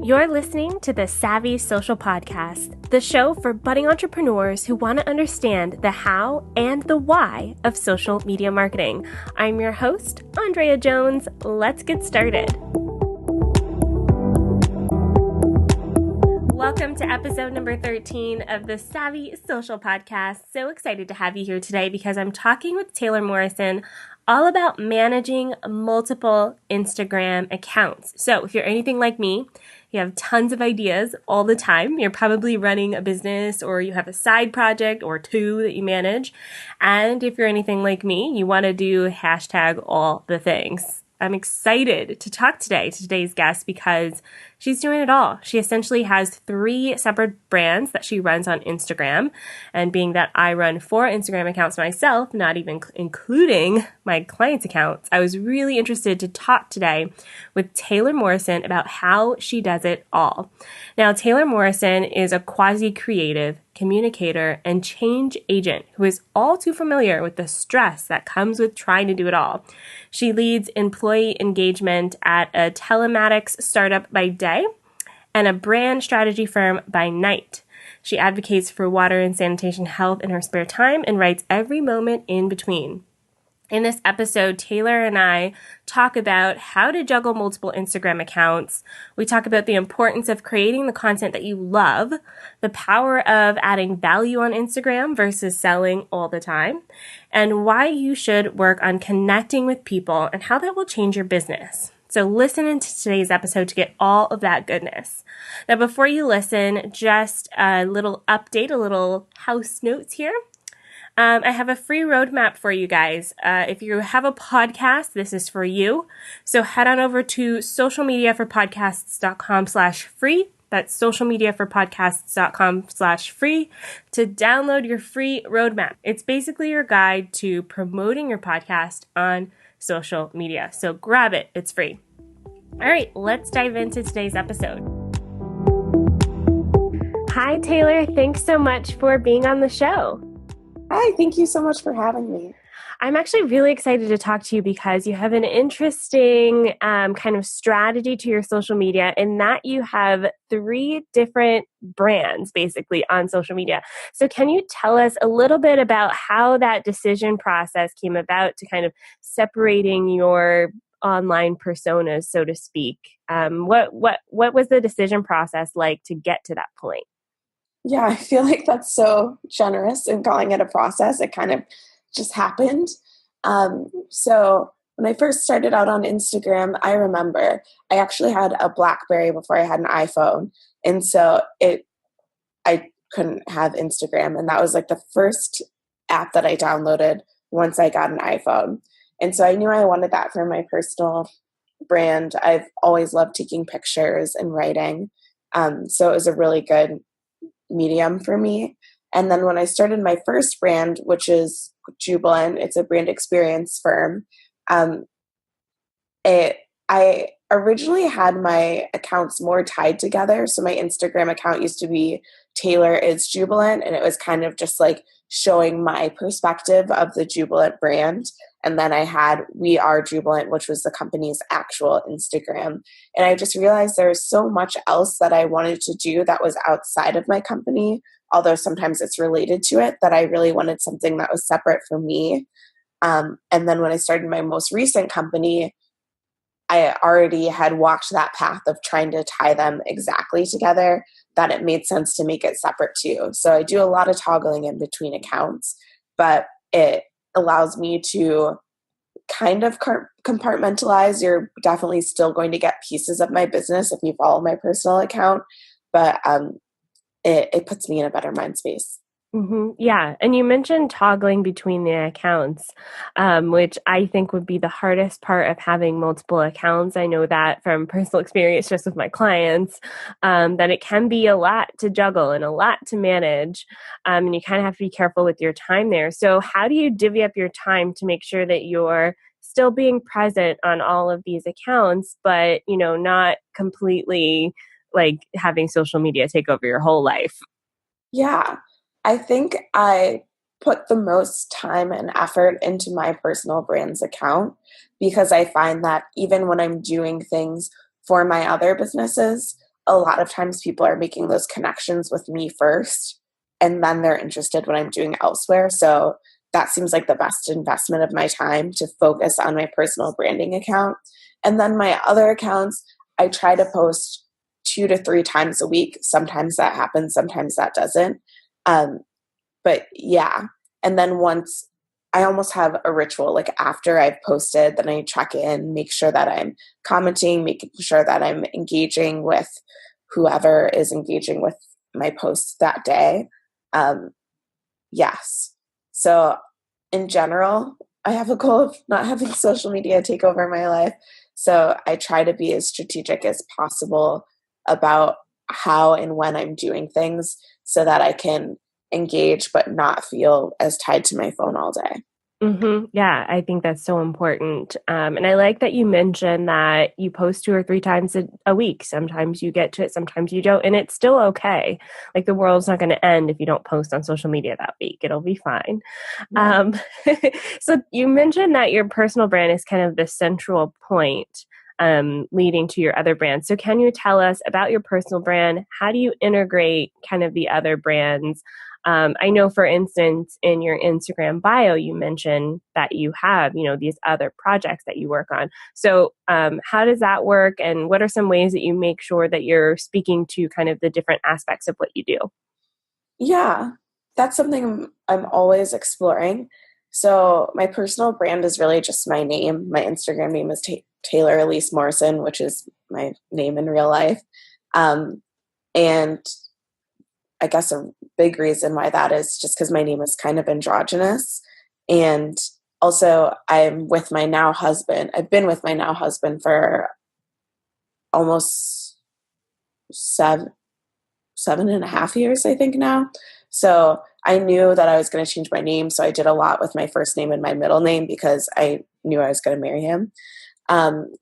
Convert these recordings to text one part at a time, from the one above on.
You're listening to the Savvy Social Podcast, the show for budding entrepreneurs who want to understand the how and the why of social media marketing. I'm your host, Andrea Jones. Let's get started. Welcome to episode number 13 of the Savvy Social Podcast. So excited to have you here today because I'm talking with Taylor Morrison all about managing multiple Instagram accounts. So if you're anything like me, you have tons of ideas all the time. You're probably running a business or you have a side project or two that you manage. And if you're anything like me, you want to do hashtag all the things. I'm excited to talk today to today's guest because she's doing it all. She essentially has 3 separate brands that she runs on Instagram. And being that I run 4 Instagram accounts myself, not even including my clients' accounts, I was really interested to talk today with Taylor Morrison about how she does it all. Now, Taylor Morrison is a quasi-creative communicator and change agent who is all too familiar with the stress that comes with trying to do it all. She leads employee engagement at a telematics startup by day and a brand strategy firm by night. She advocates for water and sanitation health in her spare time and writes every moment in between. In this episode, Taylor and I talk about how to juggle multiple Instagram accounts. We talk about the importance of creating the content that you love, the power of adding value on Instagram versus selling all the time, and why you should work on connecting with people and how that will change your business. So listen into today's episode to get all of that goodness. Now, before you listen, just a little update, a little house notes here. I have a free roadmap for you guys. If you have a podcast, this is for you. So head on over to socialmediaforpodcasts.com/free. That's socialmediaforpodcasts.com/free to download your free roadmap. It's basically your guide to promoting your podcast on social media. So grab it. It's free. All right, let's dive into today's episode. Hi, Taylor. Thanks so much for being on the show. Hi, thank you so much for having me. I'm actually really excited to talk to you because you have an interesting kind of strategy to your social media in that you have 3 different brands basically on social media. So can you tell us a little bit about how that decision process came about to kind of separating your online personas, so to speak? What was the decision process like to get to that point? Yeah, I feel like that's so generous in calling it a process. It kind of just happened. So when I first started out on Instagram, I remember I actually had a BlackBerry before I had an iPhone. And so I couldn't have Instagram. And that was like the first app that I downloaded once I got an iPhone. And so I knew I wanted that for my personal brand. I've always loved taking pictures and writing. So it was a really good medium for me. And then when I started my first brand, which is Jubilant, it's a brand experience firm. I originally had my accounts more tied together. So my Instagram account used to be Taylor is Jubilant, and it was kind of just like showing my perspective of the Jubilant brand. And then I had We Are Jubilant, which was the company's actual Instagram. And I just realized there was so much else that I wanted to do that was outside of my company, although sometimes it's related to it, that I really wanted something that was separate for me. And then when I started my most recent company, I already had walked that path of trying to tie them exactly together, that it made sense to make it separate too. So I do a lot of toggling in between accounts, but it allows me to kind of compartmentalize. You're definitely still going to get pieces of my business if you follow my personal account, but it puts me in a better mind space. Mm-hmm. Yeah. And you mentioned toggling between the accounts, which I think would be the hardest part of having multiple accounts. I know that from personal experience just with my clients, that it can be a lot to juggle and a lot to manage. And you kind of have to be careful with your time there. So how do you divvy up your time to make sure that you're still being present on all of these accounts, but, not completely like having social media take over your whole life? Yeah. I think I put the most time and effort into my personal brand's account because I find that even when I'm doing things for my other businesses, a lot of times people are making those connections with me first, and then they're interested when I'm doing elsewhere. So that seems like the best investment of my time to focus on my personal branding account. And then my other accounts, I try to post 2 to 3 times a week. Sometimes that happens, sometimes that doesn't. Um, but yeah. And then once I almost have a ritual, like after I've posted, then I check in, make sure that I'm commenting, making sure that I'm engaging with whoever is engaging with my posts that day. Um, yes. So in general, I have a goal of not having social media take over my life. So I try to be as strategic as possible about how and when I'm doing things so that I can engage but not feel as tied to my phone all day. Yeah, I think that's so important. And I like that you mentioned that you post 2 or 3 times a week. Sometimes you get to it, sometimes you don't, and it's still okay. Like the world's not going to end if you don't post on social media that week. It'll be fine. Yeah. Um, so you mentioned that your personal brand is kind of the central point leading to your other brands. So can you tell us about your personal brand? How do you integrate kind of the other brands? I know, for instance, in your Instagram bio, you mentioned that you have, these other projects that you work on. So how does that work? And what are some ways that you make sure that you're speaking to kind of the different aspects of what you do? Yeah, that's something I'm always exploring. So my personal brand is really just my name. My Instagram name is Taylor Elise Morrison, which is my name in real life. And I guess a big reason why that is just because my name is kind of androgynous. And also, I'm with my now husband. I've been with my now husband for almost 7.5 years, I think now. So I knew that I was going to change my name. So I did a lot with my first name and my middle name because I knew I was going to marry him. Um,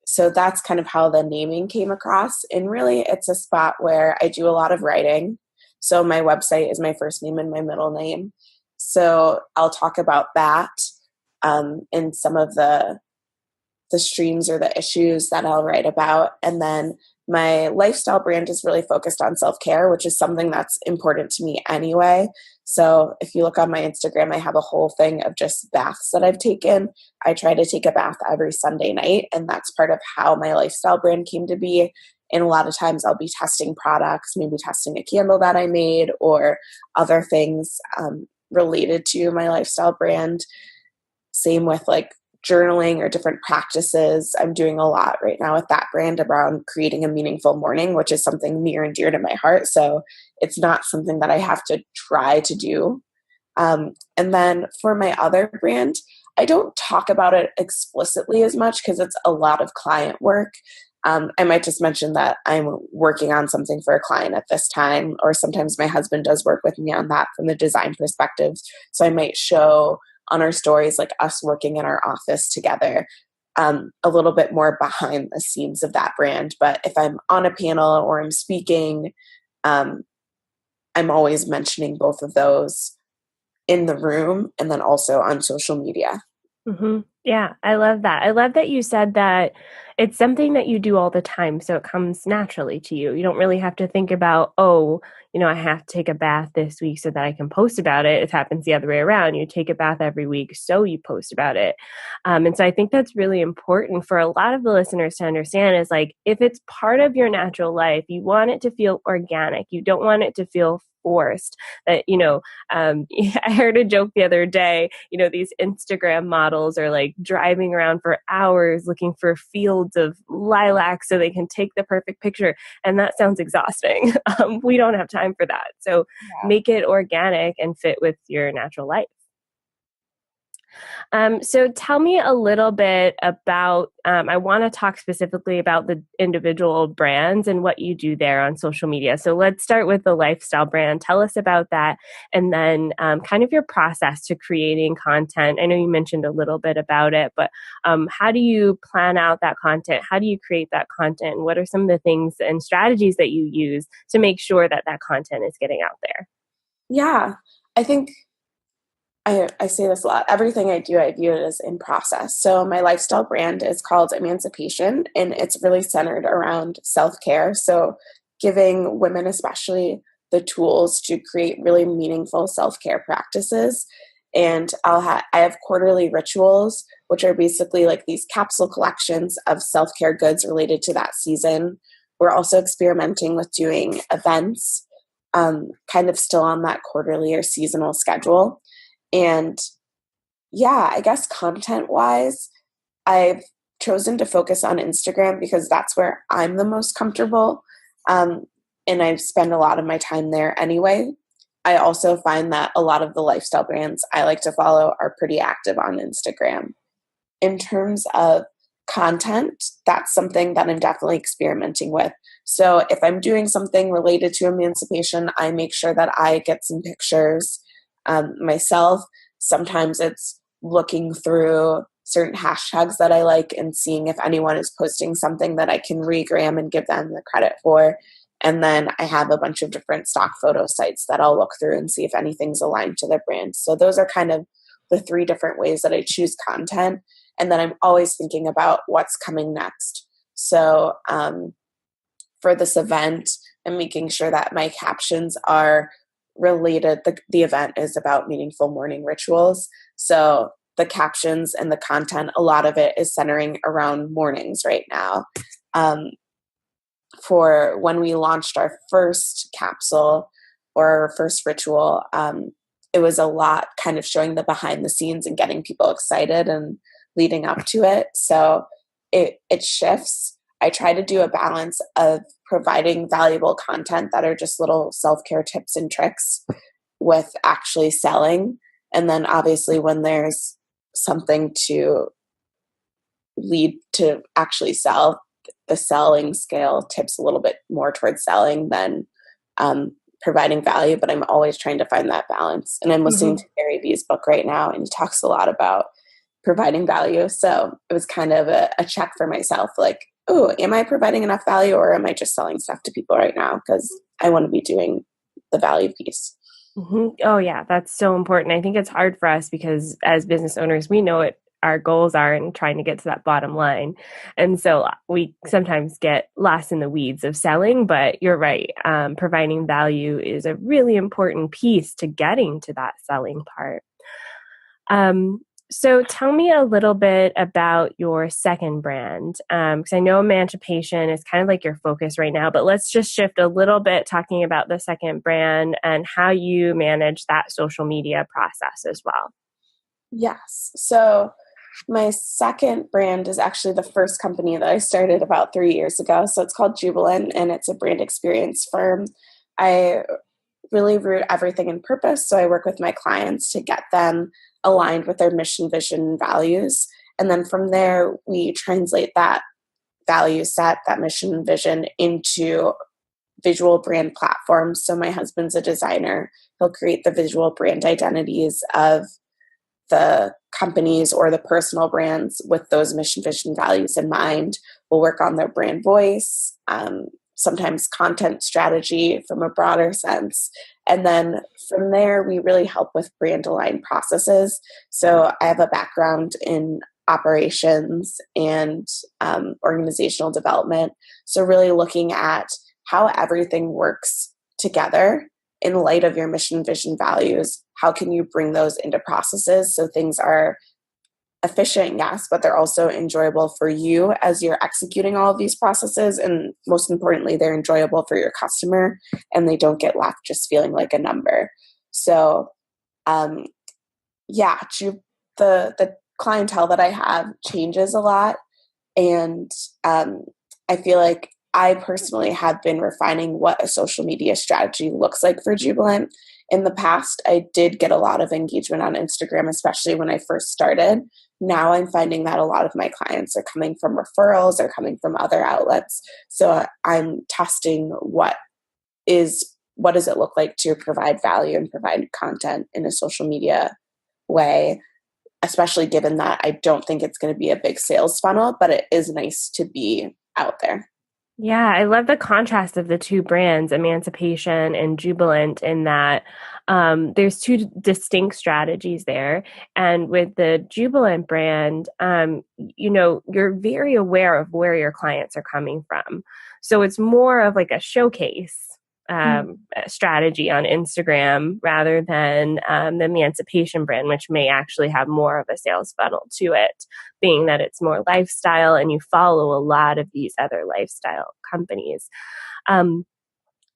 so that's kind of how the naming came across. And really, it's a spot where I do a lot of writing. So my website is my first name and my middle name. So I'll talk about that in some of the streams or the issues that I'll write about. And then my lifestyle brand is really focused on self-care, which is something that's important to me anyway. So if you look on my Instagram, I have a whole thing of just baths that I've taken. I try to take a bath every Sunday night, and that's part of how my lifestyle brand came to be. And a lot of times I'll be testing products, maybe testing a candle that I made or other things related to my lifestyle brand. Same with like journaling or different practices. I'm doing a lot right now with that brand around creating a meaningful morning, which is something near and dear to my heart. So it's not something that I have to try to do. And then for my other brand, I don't talk about it explicitly as much because it's a lot of client work. I might just mention that I'm working on something for a client at this time, or sometimes my husband does work with me on that from the design perspective. So I might show on our stories like us working in our office together, a little bit more behind the scenes of that brand. But if I'm on a panel or I'm speaking, um, I'm always mentioning both of those in the room and then also on social media. Yeah, I love that. I love that you said that it's something that you do all the time, so it comes naturally to you. You don't really have to think about, oh, I have to take a bath this week so that I can post about it. It happens the other way around. You take a bath every week, so you post about it. And so I think that's really important for a lot of the listeners to understand is like, if it's part of your natural life, you want it to feel organic. You don't want it to feel forced. That, I heard a joke the other day, these Instagram models are like driving around for hours looking for fields of lilac so they can take the perfect picture. And that sounds exhausting. We don't have time for that. So make it organic and fit with your natural life. So tell me a little bit about, I want to talk specifically about the individual brands and what you do there on social media. So let's start with the lifestyle brand. Tell us about that. And then kind of your process to creating content. I know you mentioned a little bit about it, but how do you plan out that content? How do you create that content? What are some of the things and strategies that you use to make sure that that content is getting out there? Yeah, I think I say this a lot. Everything I do, I view it as in process. So my lifestyle brand is called Emancipation, and it's really centered around self-care. So giving women especially the tools to create really meaningful self-care practices. And I have quarterly rituals, which are basically like these capsule collections of self-care goods related to that season. We're also experimenting with doing events, kind of still on that quarterly or seasonal schedule. And yeah, I guess content wise, I've chosen to focus on Instagram because that's where I'm the most comfortable. Um, and I spend a lot of my time there anyway. I also find that a lot of the lifestyle brands I like to follow are pretty active on Instagram. In terms of content, that's something that I'm definitely experimenting with. So if I'm doing something related to emancipation, I make sure that I get some pictures myself. Sometimes it's looking through certain hashtags that I like and seeing if anyone is posting something that I can regram and give them the credit for. And then I have a bunch of different stock photo sites that I'll look through and see if anything's aligned to their brand. So those are kind of the three different ways that I choose content. And then I'm always thinking about what's coming next. So for this event, I'm making sure that my captions are related. The event is about meaningful morning rituals. So the captions and the content, a lot of it is centering around mornings right now. For when we launched our first capsule or our first ritual, it was a lot kind of showing the behind the scenes and getting people excited and leading up to it. So it shifts. I try to do a balance of providing valuable content that are just little self-care tips and tricks with actually selling. And then obviously when there's something to lead to actually sell, the selling scale tips a little bit more towards selling than providing value, but I'm always trying to find that balance. And I'm listening to Gary Vee's book right now, and he talks a lot about providing value. So it was kind of a check for myself, like, oh, am I providing enough value, or am I just selling stuff to people right now? Because I want to be doing the value piece. Mm-hmm. Oh, yeah, that's so important. I think it's hard for us because as business owners, we know what our goals are and trying to get to that bottom line. And so we sometimes get lost in the weeds of selling, but you're right. Providing value is a really important piece to getting to that selling part. So tell me a little bit about your second brand, because I know Emancipation is kind of like your focus right now, but let's just shift a little bit talking about the second brand and how you manage that social media process as well. Yes. So my second brand is actually the first company that I started about 3 years ago. So it's called Jubilant, and it's a brand experience firm. I really root everything in purpose. So I work with my clients to get them aligned with their mission, vision, and values. And then from there, we translate that value set, that mission and vision into visual brand platforms. So my husband's a designer. He'll create the visual brand identities of the companies or the personal brands with those mission, vision, values in mind. We'll work on their brand voice, sometimes content strategy from a broader sense. And then from there, we really help with brand aligned processes. So I have a background in operations and organizational development. So really looking at how everything works together in light of your mission, vision, values. How can you bring those into processes so things are efficient, yes, but they're also enjoyable for you as you're executing all of these processes. And most importantly, they're enjoyable for your customer and they don't get left just feeling like a number. So, yeah, the clientele that I have changes a lot. And I feel like I personally have been refining what a social media strategy looks like for Jubilant. In the past, I did get a lot of engagement on Instagram, especially when I first started. Now I'm finding that a lot of my clients are coming from referrals or coming from other outlets. So I'm testing what does it look like to provide value and provide content in a social media way, especially given that I don't think it's going to be a big sales funnel, but it is nice to be out there. Yeah, I love the contrast of the two brands, Emancipation and Jubilant, in that there's two distinct strategies there. And with the Jubilant brand, you're very aware of where your clients are coming from. So it's more of like a showcase strategy on Instagram rather than the Emancipation brand, which may actually have more of a sales funnel to it, being that it's more lifestyle and you follow a lot of these other lifestyle companies. Um,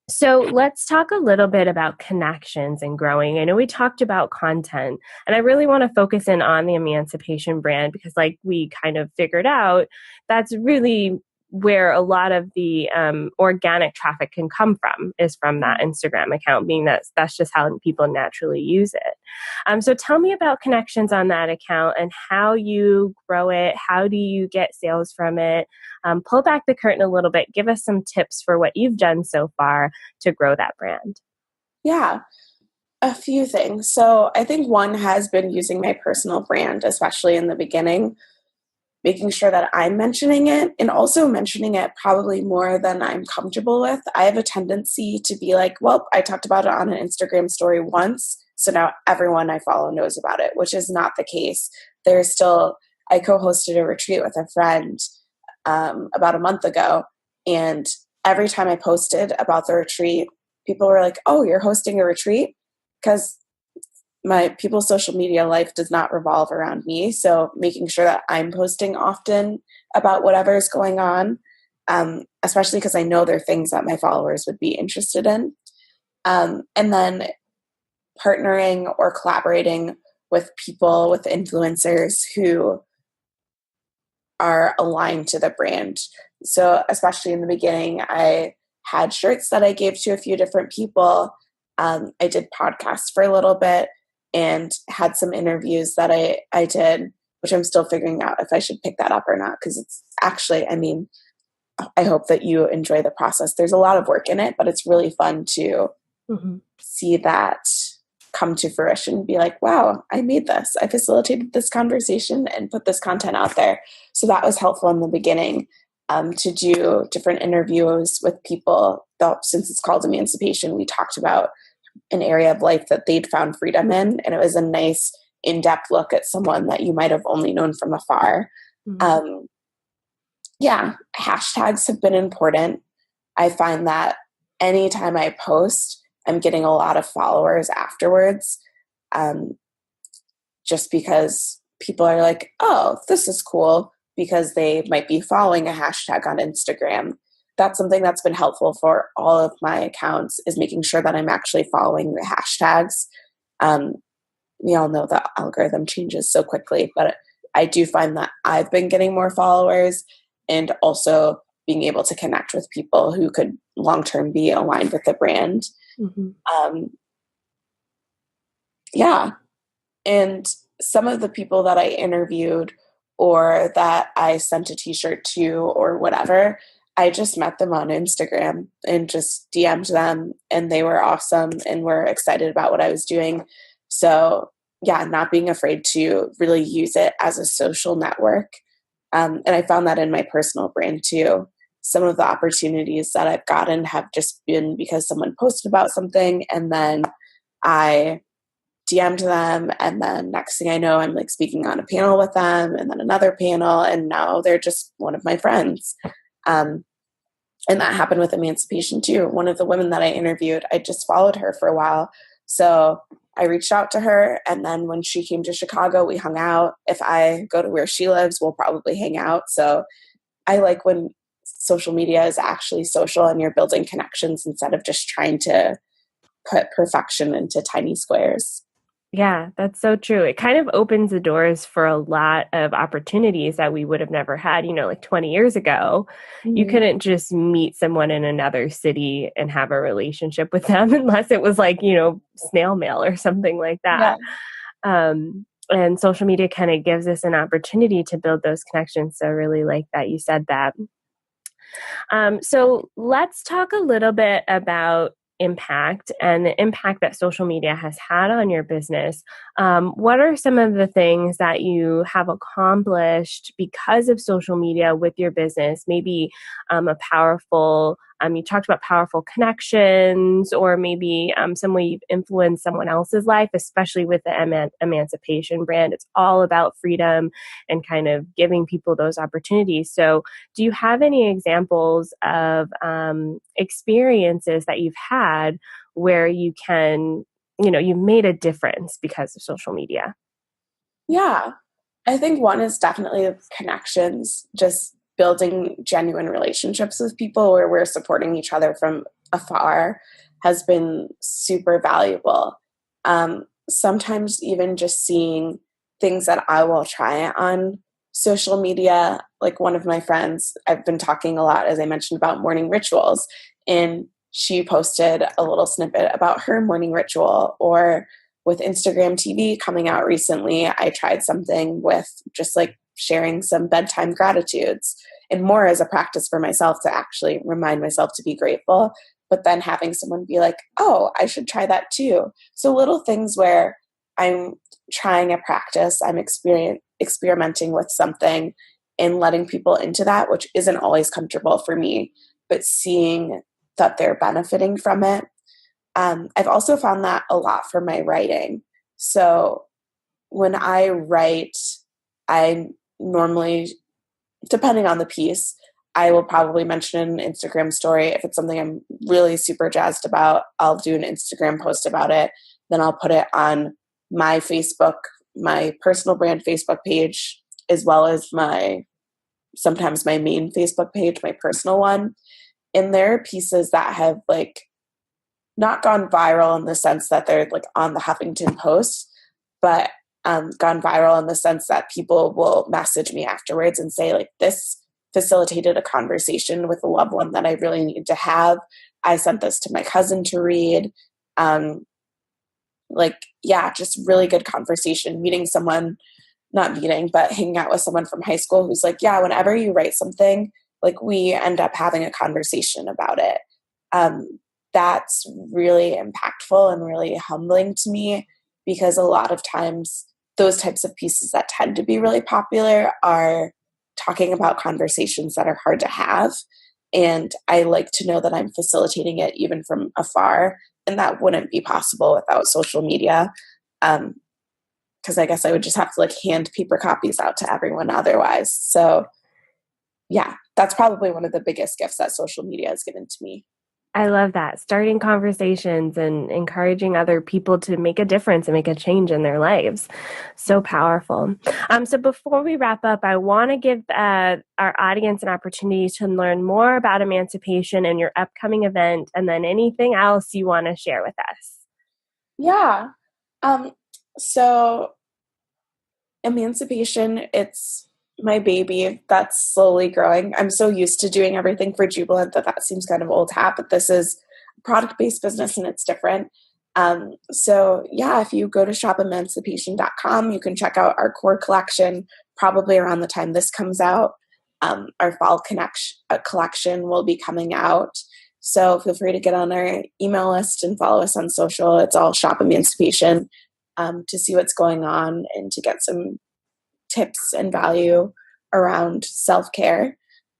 so let's talk a little bit about connections and growing. I know we talked about content, and I really want to focus in on the Emancipation brand because, like we kind of figured out, that's really where a lot of the organic traffic can come from, is from that Instagram account, being that that's just how people naturally use it. So tell me about connections on that account and how you grow it. How do you get sales from it? Pull back the curtain a little bit. Give us some tips for what you've done so far to grow that brand. Yeah, a few things. So I think one has been using my personal brand, especially in the beginning, making sure that I'm mentioning it and also mentioning it probably more than I'm comfortable with. I have a tendency to be like, well, I talked about it on an Instagram story once, so now everyone I follow knows about it, which is not the case. There's still, I co-hosted a retreat with a friend about a month ago, and every time I posted about the retreat, people were like, oh, you're hosting a retreat? Because my people's social media life does not revolve around me. So making sure that I'm posting often about whatever is going on, especially because I know there are things that my followers would be interested in. And then partnering or collaborating with people, with influencers who are aligned to the brand. So especially in the beginning, I had shirts that I gave to a few different people. I did podcasts for a little bit and had some interviews that I did, which I'm still figuring out if I should pick that up or not, because it's actually, I mean, I hope that you enjoy the process. There's a lot of work in it, but it's really fun to see that come to fruition, be like, wow, I made this. I facilitated this conversation and put this content out there. So that was helpful in the beginning, to do different interviews with people. Since it's called Emancipation, we talked about an area of life that they'd found freedom in, and it was a nice in-depth look at someone that you might have only known from afar. Yeah, hashtags have been important. I find that anytime I post, I'm getting a lot of followers afterwards, just because people are like, oh, this is cool, because they might be following a hashtag on Instagram. That's something that's been helpful for all of my accounts, is making sure that I'm actually following the hashtags. We all know the algorithm changes so quickly, but I do find that I've been getting more followers and also being able to connect with people who could long-term be aligned with the brand. Yeah. And some of the people that I interviewed or that I sent a t-shirt to or whatever, I just met them on Instagram and just DM'd them, and they were awesome and were excited about what I was doing. So yeah, not being afraid to really use it as a social network. And I found that in my personal brand too. Some of the opportunities that I've gotten have just been because someone posted about something, and then I DM'd them, and then next thing I know, I'm like speaking on a panel with them, and then another panel, and now they're just one of my friends. And that happened with Emancipation too. One of the women that I interviewed, I just followed her for a while. So I reached out to her, and then when she came to Chicago, we hung out. If I go to where she lives, we'll probably hang out. So I like when social media is actually social and you're building connections instead of just trying to put perfection into tiny squares. Yeah, that's so true. It kind of opens the doors for a lot of opportunities that we would have never had. Like 20 years ago, you couldn't just meet someone in another city and have a relationship with them unless it was like, snail mail or something like that. And social media kind of gives us an opportunity to build those connections. So I really like that you said that. So let's talk a little bit about impact and the impact that social media has had on your business, what are some of the things that you have accomplished because of social media with your business? Maybe a powerful, you talked about powerful connections, or maybe some way you've influenced someone else's life, especially with the Emancipation brand. It's all about freedom and kind of giving people those opportunities. So do you have any examples of experiences that you've had where you can, you've made a difference because of social media? Yeah, I think one is definitely connections, just building genuine relationships with people where we're supporting each other from afar has been super valuable. Sometimes even just seeing things that I will try on social media, like one of my friends, I've been talking a lot, as I mentioned, about morning rituals, and she posted a little snippet about her morning ritual. Or with Instagram TV coming out recently, I tried something with just like sharing some bedtime gratitudes, and more as a practice for myself to actually remind myself to be grateful, but then having someone be like, oh, I should try that too. So little things where I'm trying a practice, I'm experimenting with something and letting people into that, which isn't always comfortable for me, but seeing that they're benefiting from it. I've also found that a lot for my writing. So when I write, I normally, depending on the piece, I will probably mention an Instagram story. If it's something I'm really super jazzed about, I'll do an Instagram post about it. Then I'll put it on my Facebook, my personal brand Facebook page, as well as sometimes my main Facebook page, my personal one. And there are pieces that have like not gone viral in the sense that they're like on the Huffington Post, but gone viral in the sense that people will message me afterwards and say, like, this facilitated a conversation with a loved one that I really need to have. I sent this to my cousin to read. Just really good conversation, but hanging out with someone from high school who's like, yeah, whenever you write something, like we end up having a conversation about it. That's really impactful and really humbling to me, because a lot of times those types of pieces that tend to be really popular are talking about conversations that are hard to have. And I like to know that I'm facilitating it even from afar. And that wouldn't be possible without social media. Because I guess I would just have to like hand paper copies out to everyone otherwise. So yeah, that's probably one of the biggest gifts that social media has given to me. I love that. Starting conversations and encouraging other people to make a difference and make a change in their lives. So powerful. So before we wrap up, I want to give our audience an opportunity to learn more about Emancipation and your upcoming event, and then anything else you want to share with us. Yeah. So Emancipation, it's my baby that's slowly growing. I'm so used to doing everything for Jubilant that seems kind of old hat, but this is a product-based business and it's different. If you go to shopemancipation.com, you can check out our core collection probably around the time this comes out. Our fall collection will be coming out. So feel free to get on our email list and follow us on social. It's all Shop Emancipation, to see what's going on and to get some tips and value around self-care.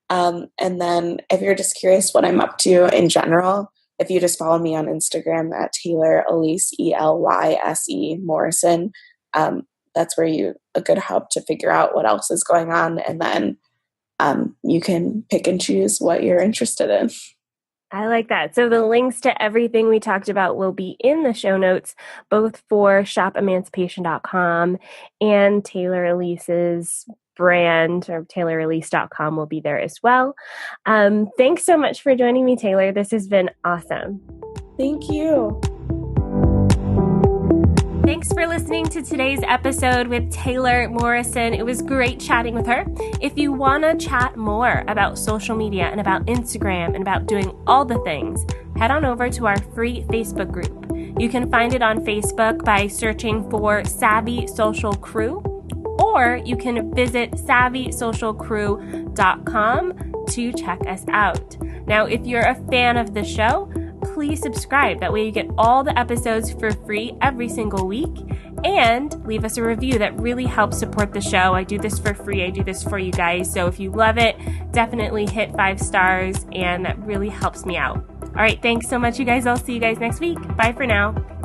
And then if you're just curious what I'm up to in general, if you just follow me on Instagram at Taylor Elyse, Elyse Morrison, that's where a good hub to figure out what else is going on. And then you can pick and choose what you're interested in. I like that. So the links to everything we talked about will be in the show notes, both for shopemancipation.com and Taylor Elyse's brand, or taylorelyse.com will be there as well. Thanks so much for joining me, Taylor. This has been awesome. Thank you. Thanks for listening to today's episode with Taylor Morrison. It was great chatting with her. If you want to chat more about social media and about Instagram and about doing all the things, head on over to our free Facebook group. You can find it on Facebook by searching for Savvy Social Crew, or you can visit savvysocialcrew.com to check us out. Now, if you're a fan of the show, please subscribe. That way you get all the episodes for free every single week. And leave us a review. That really helps support the show. I do this for free. I do this for you guys. So if you love it, definitely hit 5 stars, and that really helps me out. All right, thanks so much, you guys. I'll see you guys next week. Bye for now.